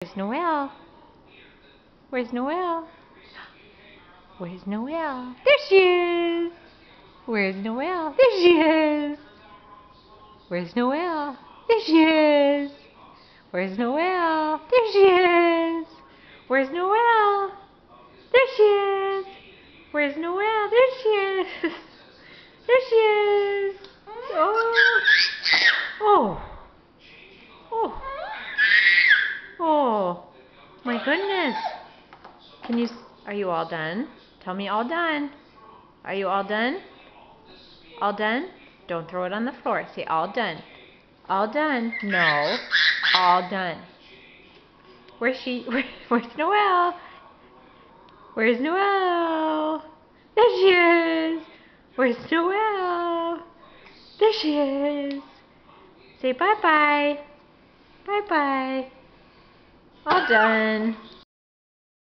Where's Noelle? Where's Noelle? Where's Noelle? There she is! Where's Noelle? There she is! Where's Noelle? There she is! Where's Noelle? There she is! Where's Noelle? There she is! Where's Noelle? There she is! There she is! Oh! Oh! Oh! Oh! My goodness! Are you all done? Tell me all done. Are you all done? All done? Don't throw it on the floor. Say all done. All done. No. All done. Where's Noelle? Where's Noelle? There she is. Where's Noelle? There she is. Say bye-bye. Bye-bye. All done.